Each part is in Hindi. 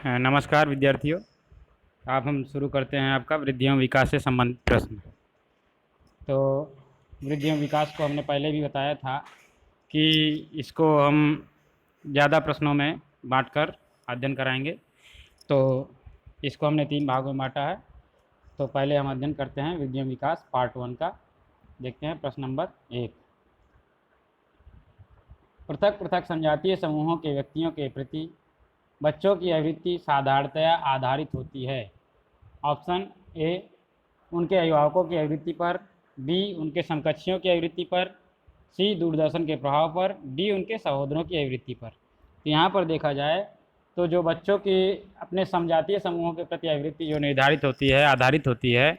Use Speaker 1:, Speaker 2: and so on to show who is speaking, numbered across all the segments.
Speaker 1: नमस्कार विद्यार्थियों। अब हम शुरू करते हैं आपका वृद्धि एवं विकास से संबंधित प्रश्न। तो वृद्धि एवं विकास को हमने पहले भी बताया था कि इसको हम ज़्यादा प्रश्नों में बांटकर अध्ययन कराएंगे। तो इसको हमने 3 भागों में बांटा है। तो पहले हम अध्ययन करते हैं वृद्धि एवं विकास पार्ट 1 का। देखते हैं प्रश्न नंबर 1। पृथक पृथक संजातीय समूहों के व्यक्तियों के प्रति बच्चों की अभिवृत्ति साधारणतया आधारित होती है। ऑप्शन ए उनके अभिभावकों की अभिवृत्ति पर, बी उनके समकक्षियों की अभिवृत्ति पर, सी दूरदर्शन के प्रभाव पर, डी उनके सहोदरों की अभिवृत्ति पर। तो यहाँ पर देखा जाए तो जो बच्चों की अपने समजातीय समूहों के प्रति अभिवृत्ति जो निर्धारित होती है, आधारित होती है,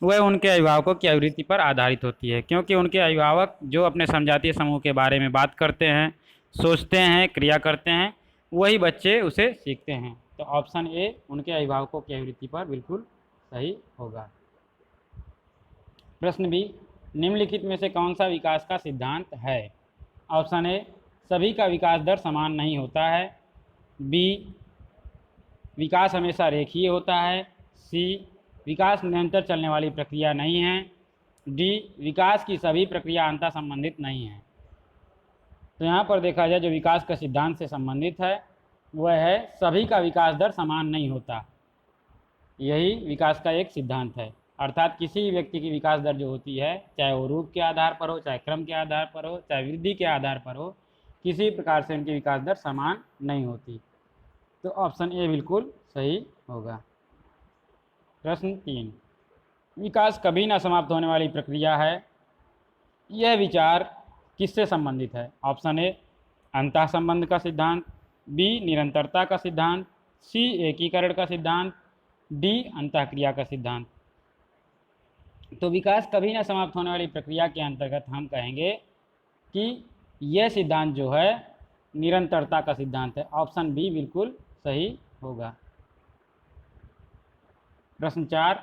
Speaker 1: वह उनके अभिभावकों की अभिवृत्ति पर आधारित होती है। क्योंकि उनके अभिभावक जो अपने समजातीय समूह के बारे में बात करते हैं, सोचते हैं, क्रिया करते हैं, वही बच्चे उसे सीखते हैं। तो ऑप्शन ए उनके अभिभावकों की अभिवृत्ति पर बिल्कुल सही होगा। प्रश्न बी, निम्नलिखित में से कौन सा विकास का सिद्धांत है? ऑप्शन ए सभी का विकास दर समान नहीं होता है, बी विकास हमेशा रेखीय होता है, सी विकास निरंतर चलने वाली प्रक्रिया नहीं है, डी विकास की सभी प्रक्रिया अंतः संबंधित नहीं है। तो यहाँ पर देखा जाए जो विकास का सिद्धांत से संबंधित है वह है सभी का विकास दर समान नहीं होता। यही विकास का एक सिद्धांत है। अर्थात किसी व्यक्ति की विकास दर जो होती है, चाहे वो रूप के आधार पर हो, चाहे क्रम के आधार पर हो, चाहे वृद्धि के आधार पर हो, किसी प्रकार से उनकी विकास दर समान नहीं होती। तो ऑप्शन ए बिल्कुल सही होगा। प्रश्न 3, विकास कभी न समाप्त होने वाली प्रक्रिया है। यह विचार किससे संबंधित है? ऑप्शन ए अंतः संबंध का सिद्धांत, बी निरंतरता का सिद्धांत, सी एकीकरण का सिद्धांत, डी अंतःक्रिया का सिद्धांत। तो विकास कभी न समाप्त होने वाली प्रक्रिया के अंतर्गत हम कहेंगे कि यह सिद्धांत जो है निरंतरता का सिद्धांत है। ऑप्शन बी बिल्कुल सही होगा। प्रश्न 4,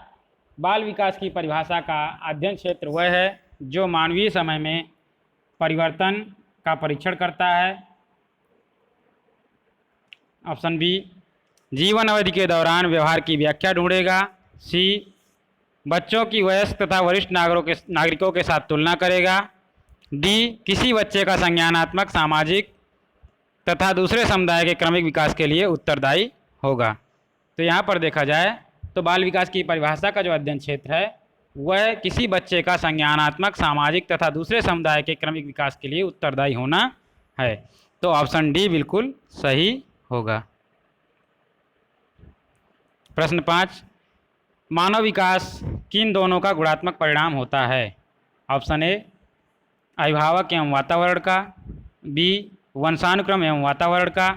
Speaker 1: बाल विकास की परिभाषा का अध्ययन क्षेत्र वह है जो मानवीय समय में परिवर्तन का परीक्षण करता है। ऑप्शन बी जीवन अवधि के दौरान व्यवहार की व्याख्या ढूंढेगा, सी बच्चों की वयस्क तथा वरिष्ठ नागरिकों के साथ तुलना करेगा, डी किसी बच्चे का संज्ञानात्मक, सामाजिक तथा दूसरे समुदाय के क्रमिक विकास के लिए उत्तरदायी होगा। तो यहाँ पर देखा जाए तो बाल विकास की परिभाषा का जो अध्ययन क्षेत्र है वह किसी बच्चे का संज्ञानात्मक, सामाजिक तथा दूसरे समुदाय के क्रमिक विकास के लिए उत्तरदायी होना है। तो ऑप्शन डी बिल्कुल सही होगा। प्रश्न 5, मानव विकास किन दोनों का गुणात्मक परिणाम होता है? ऑप्शन ए अभिभावक एवं वातावरण का, बी वंशानुक्रम एवं वातावरण का,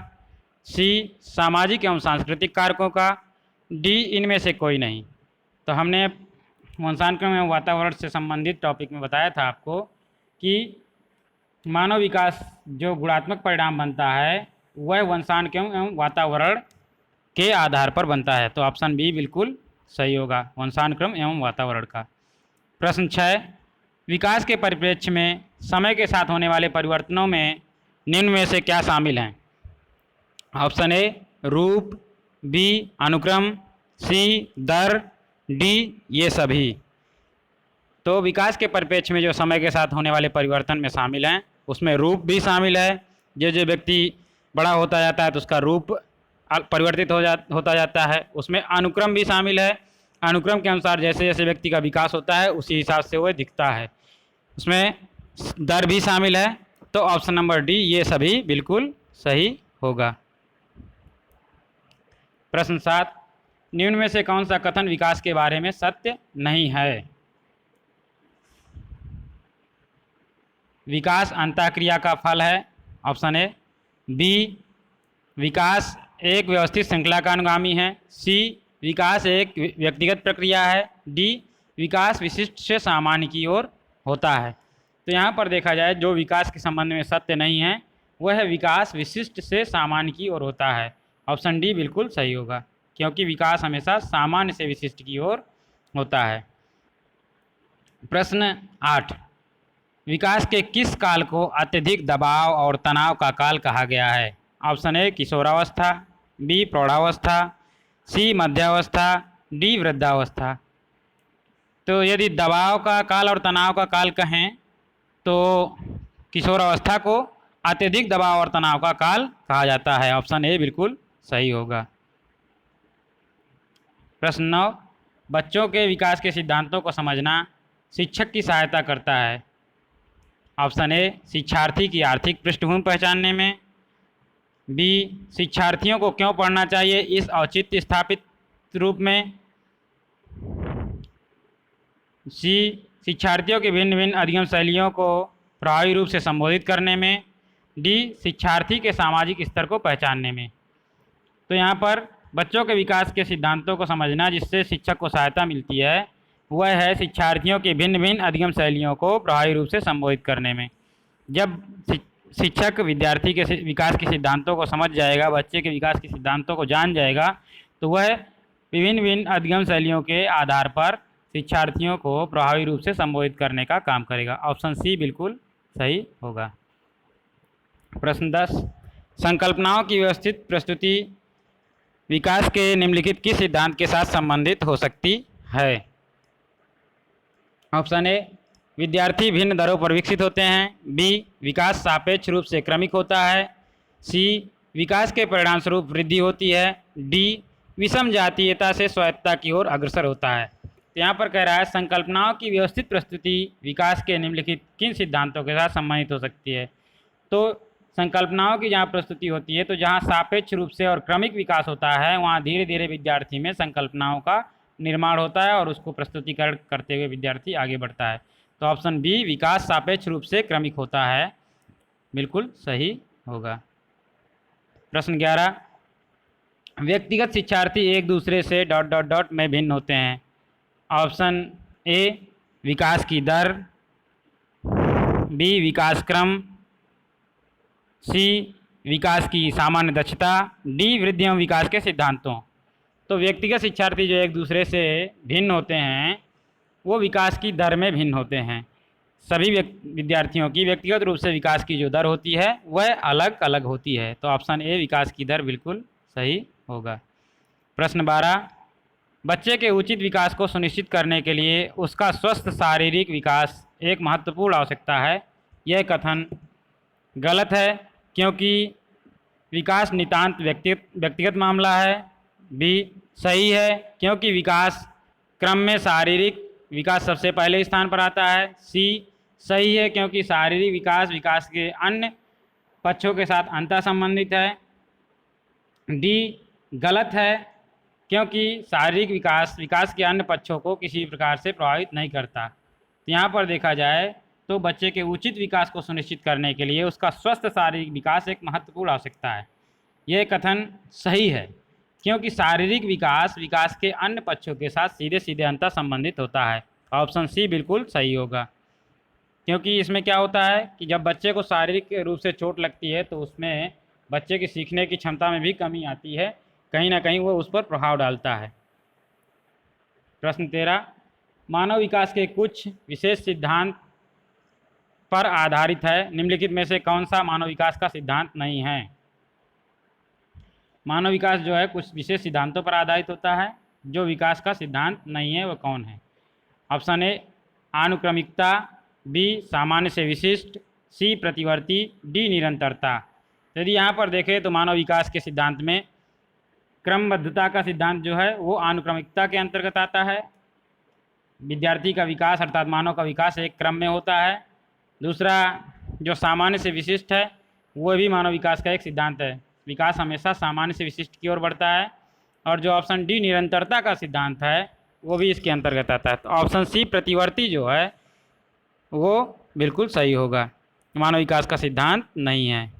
Speaker 1: सी सामाजिक एवं सांस्कृतिक कारकों का, डी इनमें से कोई नहीं। तो हमने वंशानुक्रम एवं वातावरण से संबंधित टॉपिक में बताया था आपको कि मानव विकास जो गुणात्मक परिणाम बनता है वह वंशानुक्रम एवं वातावरण के आधार पर बनता है। तो ऑप्शन बी बिल्कुल सही होगा, वंशानुक्रम एवं वातावरण का। प्रश्न 6, विकास के परिप्रेक्ष्य में समय के साथ होने वाले परिवर्तनों में निम्न में से क्या शामिल हैं? ऑप्शन ए रूप, बी अनुक्रम, सी दर, डी ये सभी। तो विकास के परिप्रेक्ष्य में जो समय के साथ होने वाले परिवर्तन में शामिल हैं उसमें रूप भी शामिल है। जो व्यक्ति बड़ा होता जाता है तो उसका रूप परिवर्तित होता जाता है। उसमें अनुक्रम भी शामिल है। अनुक्रम के अनुसार जैसे जैसे व्यक्ति का विकास होता है उसी हिसाब से वह दिखता है। उसमें दर भी शामिल है। तो ऑप्शन नंबर डी ये सभी बिल्कुल सही होगा। प्रश्न 7, निम्न में से कौन सा कथन विकास के बारे में सत्य नहीं है? विकास अंतःक्रिया का फल है। ऑप्शन ए, बी विकास एक व्यवस्थित श्रृंखला का अनुगामी है, सी विकास एक व्यक्तिगत प्रक्रिया है, डी विकास विशिष्ट से सामान्य की ओर होता है। तो यहाँ पर देखा जाए जो विकास के संबंध में सत्य नहीं है वह विकास विशिष्ट से सामान्य की ओर होता है। ऑप्शन डी बिल्कुल सही होगा क्योंकि विकास हमेशा सामान्य से विशिष्ट की ओर होता है। प्रश्न 8, विकास के किस काल को अत्यधिक दबाव और तनाव का काल कहा गया है? ऑप्शन ए किशोरावस्था, बी प्रौढ़ावस्था, सी मध्यावस्था, डी वृद्धावस्था। तो यदि दबाव का काल और तनाव का काल कहें तो किशोरावस्था को अत्यधिक दबाव और तनाव का काल कहा जाता है। ऑप्शन ए बिल्कुल सही होगा। प्रश्न 9, बच्चों के विकास के सिद्धांतों को समझना शिक्षक की सहायता करता है। ऑप्शन ए शिक्षार्थी की आर्थिक पृष्ठभूमि पहचानने में, बी शिक्षार्थियों को क्यों पढ़ना चाहिए इस औचित्य स्थापित रूप में, सी शिक्षार्थियों की भिन्न भिन्न अधिगम शैलियों को प्रभावी रूप से संबोधित करने में, डी शिक्षार्थी के सामाजिक स्तर को पहचानने में। तो यहाँ पर बच्चों के विकास के सिद्धांतों को समझना जिससे शिक्षक को सहायता मिलती है वह है शिक्षार्थियों की भिन्न भिन्न अधिगम शैलियों को प्रभावी रूप से संबोधित करने में। जब शिक्षक विद्यार्थी के विकास के सिद्धांतों को समझ जाएगा, बच्चे के विकास के सिद्धांतों को जान जाएगा, तो वह विभिन्न विभिन्न अधिगम शैलियों के आधार पर शिक्षार्थियों को प्रभावी रूप से संबोधित करने का काम करेगा। ऑप्शन सी बिल्कुल सही होगा। प्रश्न 10, संकल्पनाओं की व्यवस्थित प्रस्तुति विकास के निम्नलिखित किस सिद्धांत के साथ संबंधित हो सकती है। ऑप्शन ए विद्यार्थी भिन्न दरों पर विकसित होते हैं, बी विकास सापेक्ष रूप से क्रमिक होता है, सी विकास के परिणाम स्वरूप वृद्धि होती है, डी विषम जातीयता से स्वायत्तता की ओर अग्रसर होता है। तो यहाँ पर कह रहा है संकल्पनाओं की व्यवस्थित प्रस्तुति विकास के निम्नलिखित किन सिद्धांतों के साथ संबंधित हो सकती है। तो संकल्पनाओं की जहाँ प्रस्तुति होती है तो जहाँ सापेक्ष रूप से और क्रमिक विकास होता है वहाँ धीरे धीरे विद्यार्थी में संकल्पनाओं का निर्माण होता है और उसको प्रस्तुतिकरण करते हुए विद्यार्थी आगे बढ़ता है। तो ऑप्शन बी विकास सापेक्ष रूप से क्रमिक होता है बिल्कुल सही होगा। प्रश्न 11, व्यक्तिगत शिक्षार्थी एक दूसरे से ... में भिन्न होते हैं। ऑप्शन ए विकास की दर, बी विकास क्रम, सी विकास की सामान्य दक्षता, डी वृद्धि एवं विकास के सिद्धांतों। तो व्यक्तिगत शिक्षार्थी जो एक दूसरे से भिन्न होते हैं वो विकास की दर में भिन्न होते हैं। सभी विद्यार्थियों की व्यक्तिगत रूप से विकास की जो दर होती है वह अलग अलग होती है। तो ऑप्शन ए विकास की दर बिल्कुल सही होगा। प्रश्न 12, बच्चे के उचित विकास को सुनिश्चित करने के लिए उसका स्वस्थ शारीरिक विकास एक महत्वपूर्ण आवश्यकता है। यह कथन गलत है क्योंकि विकास नितांत व्यक्तिगत मामला है, बी सही है क्योंकि विकास क्रम में शारीरिक विकास सबसे पहले स्थान पर आता है, सी सही है क्योंकि शारीरिक विकास विकास के अन्य पक्षों के साथ अंतः संबंधित है, डी गलत है क्योंकि शारीरिक विकास विकास के अन्य पक्षों को किसी प्रकार से प्रभावित नहीं करता। तो यहाँ पर देखा जाए तो बच्चे के उचित विकास को सुनिश्चित करने के लिए उसका स्वस्थ शारीरिक विकास एक महत्वपूर्ण आवश्यकता है। यह कथन सही है क्योंकि शारीरिक विकास विकास के अन्य पक्षों के साथ सीधे सीधे अंतर संबंधित होता है। ऑप्शन सी बिल्कुल सही होगा क्योंकि इसमें क्या होता है कि जब बच्चे को शारीरिक रूप से चोट लगती है तो उसमें बच्चे की सीखने की क्षमता में भी कमी आती है, कहीं ना कहीं वो उस पर प्रभाव डालता है। प्रश्न 13, मानव विकास के कुछ विशेष सिद्धांत पर आधारित है, निम्नलिखित में से कौन सा मानव विकास का सिद्धांत नहीं है। मानव विकास जो है कुछ विशेष सिद्धांतों पर आधारित होता है, जो विकास का सिद्धांत नहीं है वह कौन है। ऑप्शन ए आनुक्रमिकता, बी सामान्य से विशिष्ट, सी प्रतिवर्ती, डी निरंतरता। यदि यहाँ पर देखें तो मानव विकास के सिद्धांत में क्रमबद्धता का सिद्धांत जो है वो आनुक्रमिकता के अंतर्गत आता है। विद्यार्थी का विकास अर्थात मानव का विकास एक क्रम में होता है। दूसरा जो सामान्य से विशिष्ट है वो भी मानव विकास का एक सिद्धांत है, विकास हमेशा सामान्य से विशिष्ट की ओर बढ़ता है। और जो ऑप्शन डी निरंतरता का सिद्धांत है वो भी इसके अंतर्गत आता है। तो ऑप्शन सी प्रतिवर्ती जो है वो बिल्कुल सही होगा, मानव विकास का सिद्धांत नहीं है।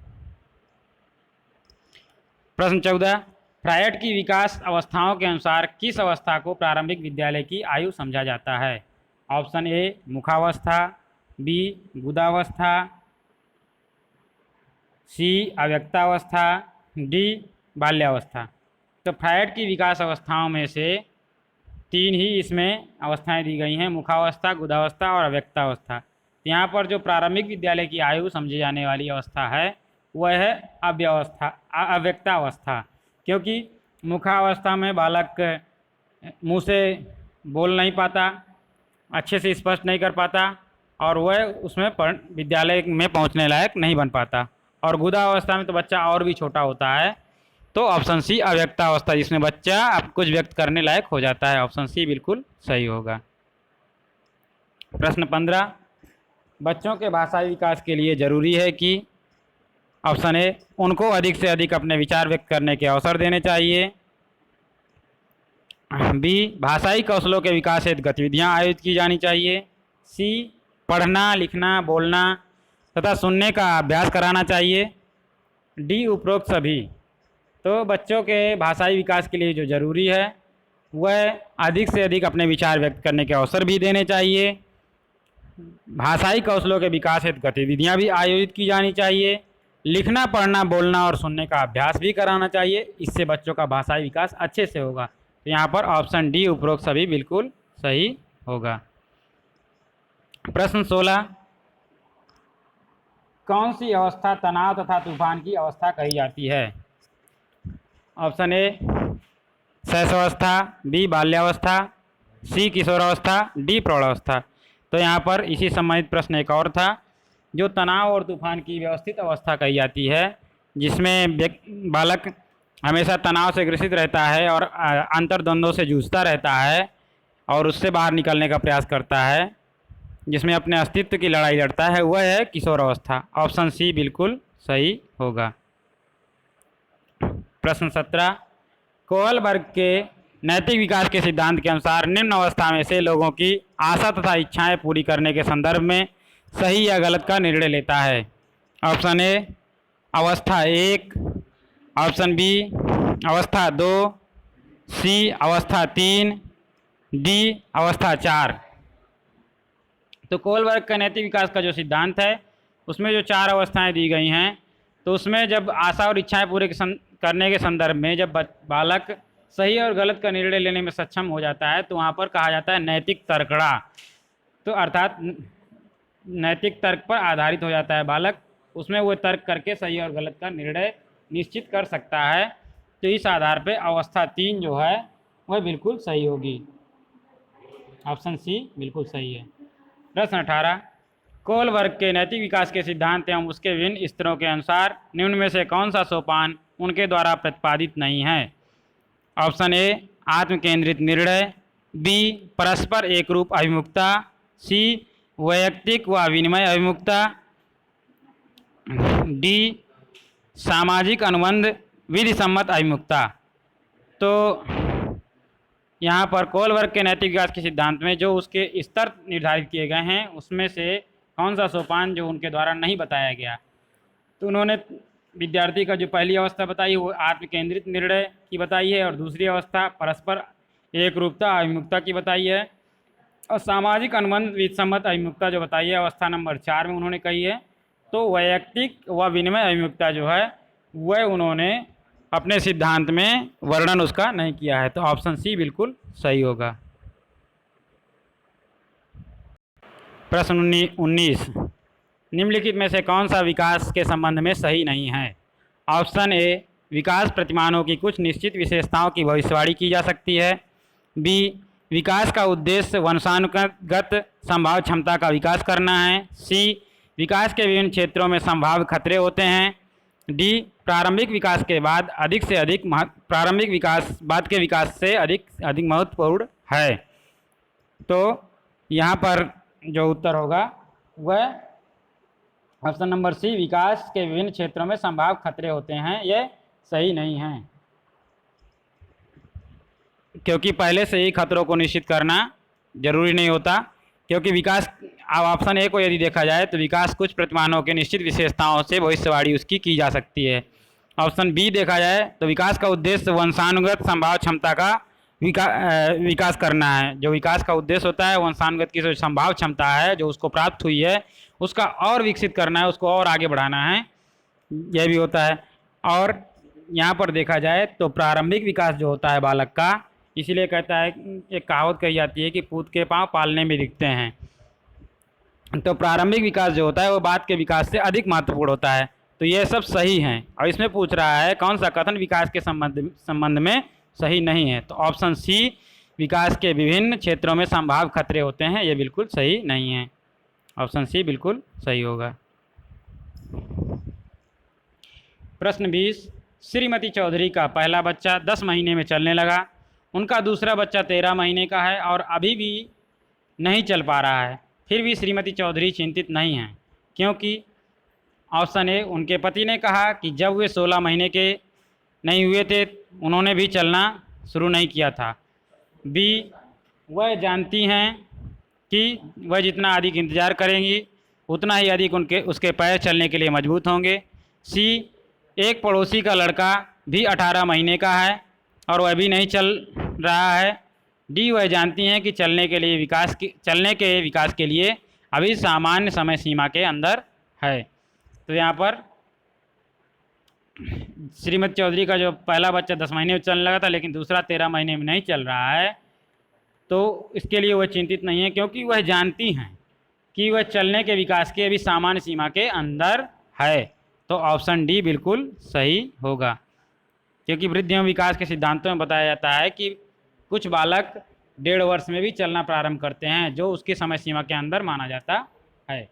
Speaker 1: प्रश्न 14, फ्रायड की विकास अवस्थाओं के अनुसार किस अवस्था को प्रारंभिक विद्यालय की आयु समझा जाता है। ऑप्शन ए मुखावस्था, बी गुदावस्था, सी अव्यक्तावस्था, डी बाल्यावस्था। तो फ्रायड की विकास अवस्थाओं में से 3 ही इसमें अवस्थाएं दी गई हैं, मुखावस्था, गुदावस्था और अव्यक्तावस्था। तो यहाँ पर जो प्रारंभिक विद्यालय की आयु समझी जाने वाली अवस्था है वह है अव्यक्तावस्था। क्योंकि मुखावस्था में बालक मुंह से बोल नहीं पाता, अच्छे से स्पष्ट नहीं कर पाता और वह उसमें विद्यालय में पहुंचने लायक नहीं बन पाता। और गुदावस्था में तो बच्चा और भी छोटा होता है। तो ऑप्शन सी अव्यक्तावस्था, जिसमें बच्चा अब कुछ व्यक्त करने लायक हो जाता है, ऑप्शन सी बिल्कुल सही होगा। प्रश्न 15, बच्चों के भाषाई विकास के लिए जरूरी है कि ऑप्शन ए उनको अधिक से अधिक अपने विचार व्यक्त करने के अवसर देने चाहिए, बी भाषाई कौशलों के विकास हेतु गतिविधियां आयोजित की जानी चाहिए, सी पढ़ना लिखना बोलना तथा सुनने का अभ्यास कराना चाहिए, डी उपरोक्त सभी। तो बच्चों के भाषाई विकास के लिए जो ज़रूरी है वह अधिक से अधिक अपने विचार व्यक्त करने के अवसर भी देने चाहिए, भाषाई कौशलों के विकास हेतु गतिविधियां भी आयोजित की जानी चाहिए, लिखना पढ़ना बोलना और सुनने का अभ्यास भी कराना चाहिए। इससे बच्चों का भाषाई विकास अच्छे से होगा। तो यहाँ पर ऑप्शन डी उपरोक्त सभी बिल्कुल सही होगा। प्रश्न 16, कौन सी अवस्था तनाव तथा तूफान की अवस्था कही जाती है? ऑप्शन ए शैशवावस्था, बी बाल्यावस्था, सी किशोरावस्था, डी प्रौढ़ावस्था। तो यहाँ पर इसी संबंधित प्रश्न एक और था, जो तनाव और तूफान की व्यवस्थित अवस्था कही जाती है, जिसमें बालक हमेशा तनाव से ग्रसित रहता है और अंतर्द्वंद्वों से जूझता रहता है और उससे बाहर निकलने का प्रयास करता है, जिसमें अपने अस्तित्व की लड़ाई लड़ता है, वह है किशोरावस्था। ऑप्शन सी बिल्कुल सही होगा। प्रश्न 17, कोहलबर्ग के नैतिक विकास के सिद्धांत के अनुसार निम्न अवस्था में से लोगों की आशा तथा इच्छाएं पूरी करने के संदर्भ में सही या गलत का निर्णय लेता है? ऑप्शन ए अवस्था 1, ऑप्शन बी अवस्था 2, सी अवस्था 3, डी अवस्था 4। तो कोहलबर्ग का नैतिक विकास का जो सिद्धांत है उसमें जो 4 अवस्थाएं दी गई हैं, तो उसमें जब आशा और इच्छाएं पूरे करने के संदर्भ में जब बालक सही और गलत का निर्णय लेने में सक्षम हो जाता है तो वहाँ पर कहा जाता है नैतिक तर्कड़ा। तो अर्थात नैतिक तर्क पर आधारित हो जाता है बालक, उसमें वो तर्क करके सही और गलत का निर्णय निश्चित कर सकता है। तो इस आधार पे अवस्था 3 जो है वह बिल्कुल सही होगी। ऑप्शन सी बिल्कुल सही है। प्रश्न 18, कोहलबर्ग के नैतिक विकास के सिद्धांत एवं उसके विभिन्न स्तरों के अनुसार निम्न में से कौन सा सोपान उनके द्वारा प्रतिपादित नहीं है? ऑप्शन ए आत्म केंद्रित निर्णय, बी परस्पर एकरूप अभिमुखता, सी वैयक्तिक व विनिमय अभिमुखता, डी सामाजिक अनुबंध विधि सम्मत अभिमुखता। तो यहाँ पर कोहलबर्ग के नैतिक विकास के सिद्धांत में जो उसके स्तर निर्धारित किए गए हैं उसमें से कौन सा सोपान जो उनके द्वारा नहीं बताया गया? तो उन्होंने विद्यार्थी का जो पहली अवस्था बताई वो आत्म केंद्रित निर्णय की बताई है और दूसरी अवस्था परस्पर एक रूपता अभिमुखता की बताई है और सामाजिक अनुबंध विसम्मत अभिमुखता जो बताई है अवस्था नंबर 4 में उन्होंने कही है। तो वैयक्तिक व विनिमय अभिमुखता जो है वह उन्होंने अपने सिद्धांत में वर्णन उसका नहीं किया है। तो ऑप्शन सी बिल्कुल सही होगा। प्रश्न 19, निम्नलिखित में से कौन सा विकास के संबंध में सही नहीं है? ऑप्शन ए विकास प्रतिमानों की कुछ निश्चित विशेषताओं की भविष्यवाणी की जा सकती है, बी विकास का उद्देश्य वंशानुगत संभाव्य क्षमता का विकास करना है, सी विकास के विभिन्न क्षेत्रों में संभाव्य खतरे होते हैं, डी प्रारंभिक विकास के बाद अधिक से अधिक प्रारंभिक विकास बाद के विकास से अधिक महत्वपूर्ण है। तो यहाँ पर जो उत्तर होगा वह ऑप्शन नंबर सी विकास के विभिन्न क्षेत्रों में संभाव्य खतरे होते हैं, यह सही नहीं है, क्योंकि पहले से ही खतरों को निश्चित करना जरूरी नहीं होता। क्योंकि विकास अब ऑप्शन ए को यदि देखा जाए तो विकास कुछ प्रतिमानों के निश्चित विशेषताओं से भविष्यवाणी उसकी की जा सकती है। ऑप्शन बी देखा जाए तो विकास का उद्देश्य वंशानुगत संभाव्य क्षमता का विकास करना है। जो विकास का उद्देश्य होता है वंशानुगत की जो संभाव्य क्षमता है जो उसको प्राप्त हुई है उसका और विकसित करना है, उसको और आगे बढ़ाना है, यह भी होता है। और यहाँ पर देखा जाए तो प्रारंभिक विकास जो होता है बालक का, इसीलिए कहता है, एक कहावत कही जाती है कि पूत के पाँव पालने में दिखते हैं। तो प्रारंभिक विकास जो होता है वो बाद के विकास से अधिक महत्वपूर्ण होता है। तो ये सब सही हैं। और इसमें पूछ रहा है कौन सा कथन विकास के संबंध में सही नहीं है। तो ऑप्शन सी, विकास के विभिन्न क्षेत्रों में संभाव्य खतरे होते हैं, ये बिल्कुल सही नहीं है। ऑप्शन सी बिल्कुल सही होगा। प्रश्न 20, श्रीमती चौधरी का पहला बच्चा 10 महीने में चलने लगा, उनका दूसरा बच्चा 13 महीने का है और अभी भी नहीं चल पा रहा है, फिर भी श्रीमती चौधरी चिंतित नहीं हैं, क्योंकि ऑप्शन ए, उनके पति ने कहा कि जब वे 16 महीने के नहीं हुए थे उन्होंने भी चलना शुरू नहीं किया था। बी, वह जानती हैं कि वह जितना अधिक इंतज़ार करेंगी उतना ही अधिक उसके पैर चलने के लिए मजबूत होंगे। सी, एक पड़ोसी का लड़का भी 18 महीने का है और वह भी नहीं चल रहा है। डी, वह जानती हैं कि चलने के विकास के लिए अभी सामान्य समय सीमा के अंदर है। तो यहाँ पर श्रीमती चौधरी का जो पहला बच्चा 10 महीने में चलने लगा था लेकिन दूसरा 13 महीने में नहीं चल रहा है, तो इसके लिए वह चिंतित नहीं है, क्योंकि वह जानती हैं कि वह चलने के विकास के अभी सामान्य सीमा के अंदर है। तो ऑप्शन डी बिल्कुल सही होगा, क्योंकि वृद्धि एवं विकास के सिद्धांतों में बताया जाता है कि कुछ बालक 1.5 वर्ष में भी चलना प्रारंभ करते हैं, जो उसकी समय सीमा के अंदर माना जाता है।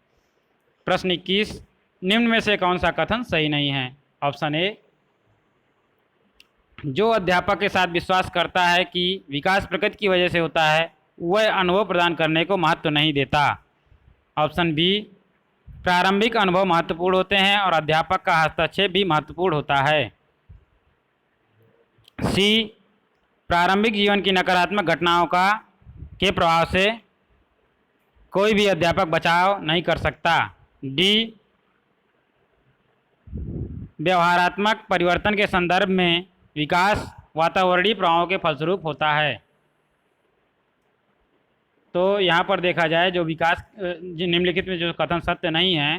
Speaker 1: प्रश्न 21, निम्न में से कौन सा कथन सही नहीं है। ऑप्शन ए, जो अध्यापक के साथ विश्वास करता है कि विकास प्रकृति की वजह से होता है वह अनुभव प्रदान करने को महत्व नहीं देता। ऑप्शन बी, प्रारंभिक अनुभव महत्वपूर्ण होते हैं और अध्यापक का हस्तक्षेप भी महत्वपूर्ण होता है। सी, प्रारंभिक जीवन की नकारात्मक घटनाओं के प्रभाव से कोई भी अध्यापक बचाव नहीं कर सकता। डी, व्यवहारात्मक परिवर्तन के संदर्भ में विकास वातावरणीय प्रभावों के फलस्वरूप होता है। तो यहाँ पर देखा जाए जो विकास निम्नलिखित में जो कथन सत्य नहीं है,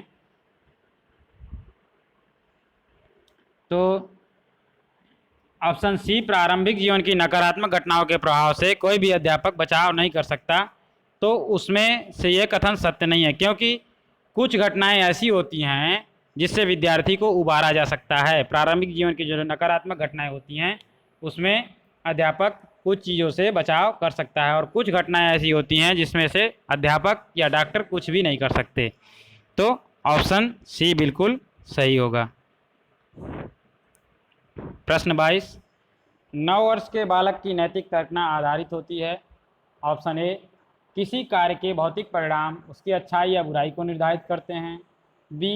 Speaker 1: तो ऑप्शन सी, प्रारंभिक जीवन की नकारात्मक घटनाओं के प्रभाव से कोई भी अध्यापक बचाव नहीं कर सकता, तो उसमें से ये कथन सत्य नहीं है, क्योंकि कुछ घटनाएं ऐसी होती हैं जिससे विद्यार्थी को उबारा जा सकता है। प्रारंभिक जीवन की जो नकारात्मक घटनाएं होती हैं उसमें अध्यापक कुछ चीज़ों से बचाव कर सकता है और कुछ घटनाएं ऐसी होती हैं जिसमें से अध्यापक या डॉक्टर कुछ भी नहीं कर सकते। तो ऑप्शन सी बिल्कुल सही होगा। प्रश्न 22, 9 वर्ष के बालक की नैतिक तर्कना आधारित होती है। ऑप्शन ए, किसी कार्य के भौतिक परिणाम उसकी अच्छाई या बुराई को निर्धारित करते हैं। बी,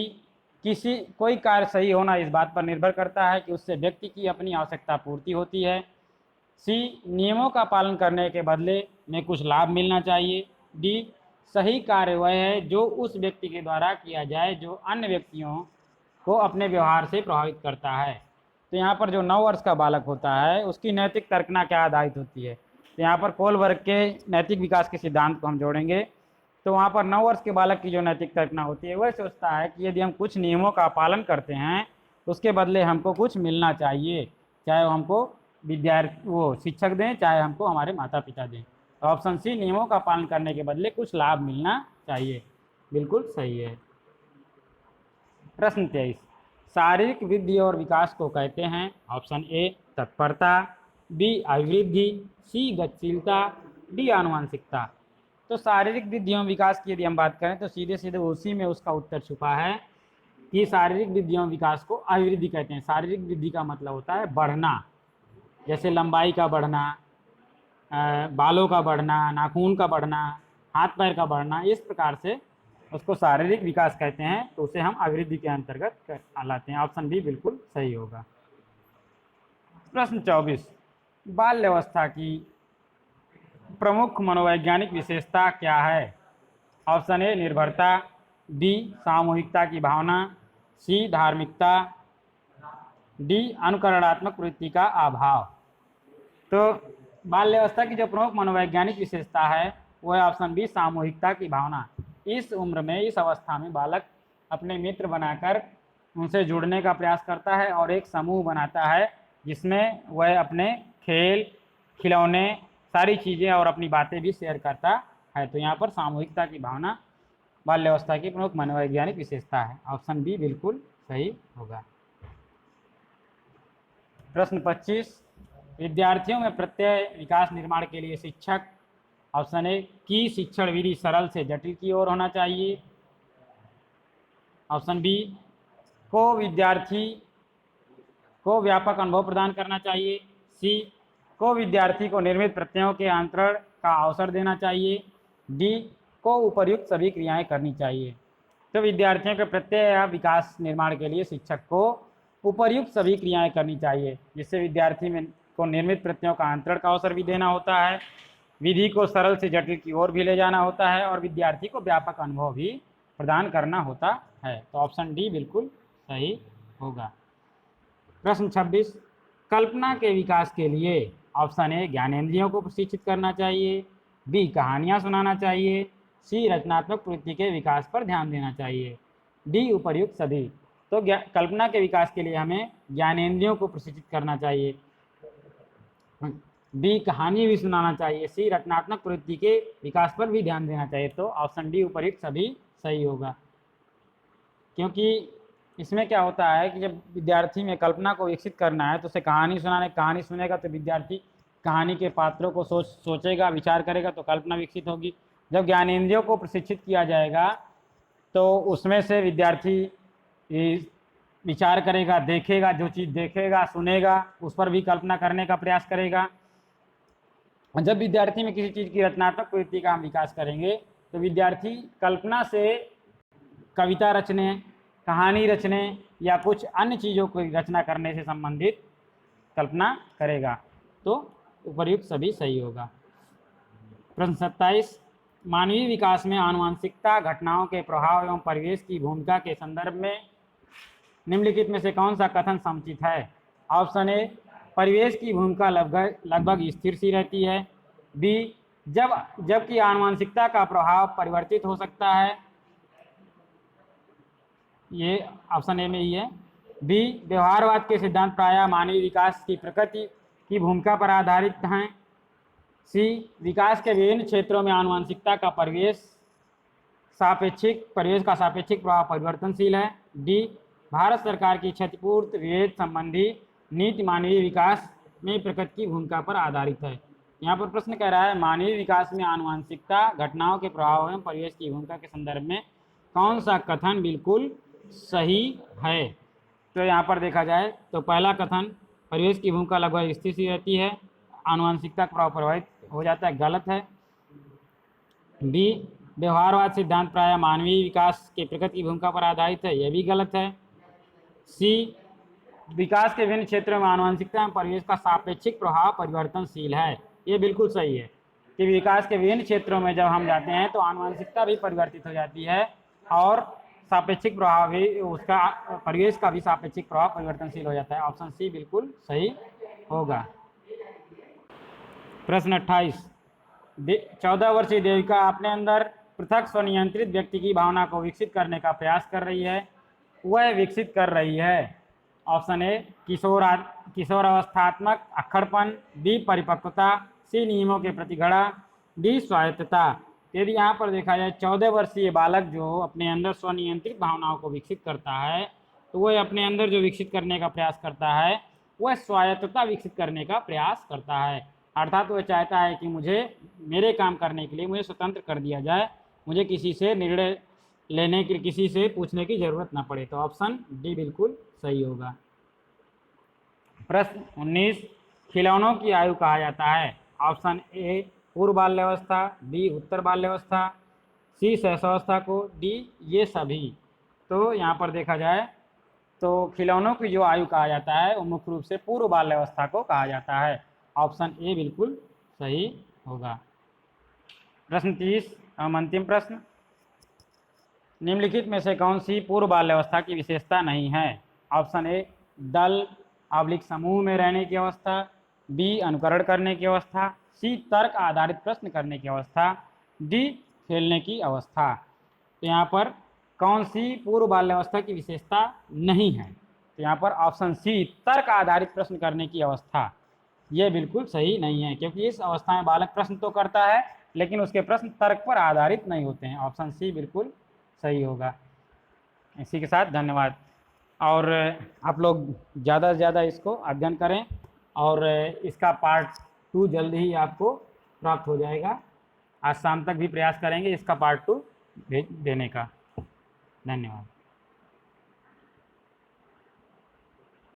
Speaker 1: कोई कार्य सही होना इस बात पर निर्भर करता है कि उससे व्यक्ति की अपनी आवश्यकता पूर्ति होती है। सी, नियमों का पालन करने के बदले में कुछ लाभ मिलना चाहिए। डी, सही कार्य वह है जो उस व्यक्ति के द्वारा किया जाए जो अन्य व्यक्तियों को अपने व्यवहार से प्रभावित करता है। तो यहाँ पर जो 9 वर्ष का बालक होता है उसकी नैतिक तर्कना क्या आधारित होती है। तो यहाँ पर कोलबर्ग के नैतिक विकास के सिद्धांत को हम जोड़ेंगे, तो वहाँ पर 9 वर्ष के बालक की जो नैतिक तर्कना होती है वह सोचता है कि यदि हम कुछ नियमों का पालन करते हैं उसके बदले हमको कुछ मिलना चाहिए, चाहे वो हमको शिक्षक दें, चाहे हमको हमारे माता पिता दें। तो ऑप्शन सी, नियमों का पालन करने के बदले कुछ लाभ मिलना चाहिए, बिल्कुल सही है। प्रश्न 23, शारीरिक वृद्धि और विकास को कहते हैं। ऑप्शन ए, तत्परता, बी, अभिवृद्धि, सी, गतिशीलता, डी, आनुवंशिकता। तो शारीरिक वृद्धि एवं विकास की यदि हम बात करें तो सीधे सीधे उसी में उसका उत्तर छुपा है कि शारीरिक वृद्धि एवं विकास को अभिवृद्धि कहते हैं। शारीरिक वृद्धि का मतलब होता है बढ़ना, जैसे लंबाई का बढ़ना, बालों का बढ़ना, नाखून का बढ़ना, हाथ पैर का बढ़ना, इस प्रकार से उसको शारीरिक विकास कहते हैं, तो उसे हम अभिवृद्धि के अंतर्गत लाते हैं। ऑप्शन बी बिल्कुल सही होगा। प्रश्न 24, बाल्यावस्था की प्रमुख मनोवैज्ञानिक विशेषता क्या है। ऑप्शन ए, निर्भरता, बी, सामूहिकता की भावना, सी, धार्मिकता, डी, अनुकरणात्मक प्रवृत्ति का अभाव। तो बाल्यावस्था की जो प्रमुख मनोवैज्ञानिक विशेषता है वो है ऑप्शन बी, सामूहिकता की भावना। इस उम्र में, इस अवस्था में बालक अपने मित्र बनाकर उनसे जुड़ने का प्रयास करता है और एक समूह बनाता है जिसमें वह अपने खेल, खिलौने, सारी चीज़ें और अपनी बातें भी शेयर करता है। तो यहाँ पर सामूहिकता की भावना बाल्यावस्था की प्रमुख मनोवैज्ञानिक विशेषता है। ऑप्शन बी बिल्कुल सही होगा। प्रश्न 25, विद्यार्थियों में प्रत्यय विकास निर्माण के लिए शिक्षक, ऑप्शन ए की शिक्षण विधि सरल से जटिल की ओर होना चाहिए, ऑप्शन बी को विद्यार्थी को व्यापक अनुभव प्रदान करना चाहिए, सी को विद्यार्थी को निर्मित प्रत्ययों के अंतरण का अवसर देना चाहिए, डी को उपर्युक्त सभी क्रियाएं करनी चाहिए। तो विद्यार्थियों के प्रत्यय विकास निर्माण के लिए शिक्षक को उपर्युक्त सभी क्रियाएं करनी चाहिए, जिससे विद्यार्थी में को निर्मित प्रत्ययों का अंतरण का अवसर भी देना होता है, विधि को सरल से जटिल की ओर भी ले जाना होता है और विद्यार्थी को व्यापक अनुभव भी प्रदान करना होता है। तो ऑप्शन डी बिल्कुल सही होगा। प्रश्न 26, कल्पना के विकास के लिए ऑप्शन ए ज्ञानेंद्रियों को प्रशिक्षित करना चाहिए, बी कहानियाँ सुनाना चाहिए, सी रचनात्मक प्रवृत्ति के विकास पर ध्यान देना चाहिए, डी उपर्युक्त सभी। तो कल्पना के विकास के लिए हमें ज्ञानेंद्रियों को प्रशिक्षित करना चाहिए, बी कहानी भी सुनाना चाहिए, सी रचनात्मक प्रवृत्ति के विकास पर भी ध्यान देना चाहिए। तो ऑप्शन डी उपर्युक्त सभी सही होगा, क्योंकि इसमें क्या होता है कि जब विद्यार्थी में कल्पना को विकसित करना है तो उसे कहानी सुनेगा तो विद्यार्थी कहानी के पात्रों को सोचेगा, विचार करेगा, तो कल्पना विकसित होगी। जब ज्ञानेंद्रियों को प्रशिक्षित किया जाएगा तो उसमें से विद्यार्थी विचार करेगा, देखेगा, जो चीज़ देखेगा सुनेगा उस पर भी कल्पना करने का प्रयास करेगा। और जब विद्यार्थी में किसी चीज़ की रचनात्मक प्रवृत्ति का हम विकास करेंगे तो विद्यार्थी कल्पना से कविता रचने, कहानी रचने या कुछ अन्य चीज़ों को रचना करने से संबंधित कल्पना करेगा। तो उपर्युक्त सभी सही होगा। प्रश्न 27, मानवीय विकास में आनुवंशिकता घटनाओं के प्रभाव एवं परिवेश की भूमिका के संदर्भ में निम्नलिखित में से कौन सा कथन समुचित है? ऑप्शन ए परिवेश की भूमिका लगभग स्थिर सी रहती है, बी जबकि आनुवंशिकता का प्रभाव परिवर्तित हो सकता है, ये ऑप्शन ए में ही है, बी व्यवहारवाद के सिद्धांत प्रायः मानवीय विकास की प्रकृति की भूमिका पर आधारित हैं, सी विकास के विभिन्न क्षेत्रों में आनुवंशिकता का परिवेश का सापेक्षिक प्रभाव परिवर्तनशील है, डी भारत सरकार की क्षतिपूर्ति विभेद संबंधी नीति मानवीय विकास में प्रकृति की भूमिका पर आधारित है। यहाँ पर प्रश्न कह रहा है मानवीय विकास में आनुवंशिकता घटनाओं के प्रभाव एवं परिवेश की भूमिका के संदर्भ में कौन सा कथन बिल्कुल सही है? तो यहाँ पर देखा जाए तो पहला कथन परिवेश की भूमिका लगभग स्थिर सी रहती है, आनुवंशिकता का प्रभाव प्रभावित हो जाता है, गलत है। बी व्यवहारवाद सिद्धांत प्रायः मानवीय विकास के प्रकृति की भूमिका पर आधारित है, यह भी गलत है। सी विकास के विभिन्न क्षेत्रों में आनुवंशिकता एवं परिवेश का सापेक्षिक प्रभाव परिवर्तनशील है, ये बिल्कुल सही है कि विकास के विभिन्न क्षेत्रों में जब हम जाते हैं तो आनुवंशिकता भी परिवर्तित हो जाती है और सापेक्षिक प्रभाव भी उसका परिवेश का भी सापेक्षिक प्रभाव परिवर्तनशील हो जाता है। ऑप्शन सी बिल्कुल सही होगा। प्रश्न 28, 14 वर्षीय देविका अपने अंदर पृथक स्वनियंत्रित व्यक्ति की भावना को विकसित करने का प्रयास कर रही है, वह विकसित कर रही है। ऑप्शन ए किशोरावस्थात्मक अक्खड़पन, बी परिपक्वता, सी नियमों के प्रति घड़ा, डी स्वायत्तता। यदि यहाँ पर देखा जाए 14 वर्षीय बालक जो अपने अंदर स्वनियंत्रित भावनाओं को विकसित करता है तो वह अपने अंदर जो विकसित करने का प्रयास करता है वह स्वायत्तता विकसित करने का प्रयास करता है, अर्थात वह चाहता है कि मुझे मेरे काम करने के लिए मुझे स्वतंत्र कर दिया जाए, मुझे किसी से निर्णय लेने के किसी से पूछने की जरूरत न पड़े। तो ऑप्शन डी बिल्कुल सही होगा। प्रश्न 19, खिलौनों की आयु कहा जाता है? ऑप्शन ए पूर्व बाल्यावस्था, बी उत्तर बाल्यावस्था, सी शैशवावस्था को, डी ये सभी। तो यहाँ पर देखा जाए तो खिलौनों की जो आयु कहा जाता है वो मुख्य रूप से पूर्व बाल्यावस्था को कहा जाता है। ऑप्शन ए बिल्कुल सही होगा। प्रश्न 30 अंतिम प्रश्न, निम्नलिखित में से कौन सी पूर्व बाल्यावस्था की विशेषता नहीं है? ऑप्शन ए दल समूह में रहने की अवस्था, बी अनुकरण करने की अवस्था, सी तर्क आधारित प्रश्न करने की अवस्था, डी खेलने की अवस्था। तो यहाँ पर कौन सी पूर्व बाल्यावस्था की विशेषता नहीं है? तो यहाँ पर ऑप्शन सी तर्क आधारित प्रश्न करने की अवस्था, ये बिल्कुल सही नहीं है, क्योंकि इस अवस्था में बालक प्रश्न तो करता है लेकिन उसके प्रश्न तर्क पर आधारित नहीं होते हैं। ऑप्शन सी बिल्कुल सही होगा। इसी के साथ धन्यवाद। और आप लोग ज़्यादा से ज़्यादा इसको अध्ययन करें और इसका पार्ट 2 जल्द ही आपको प्राप्त हो जाएगा। आज शाम तक भी प्रयास करेंगे इसका पार्ट 2 भेज देने का। धन्यवाद।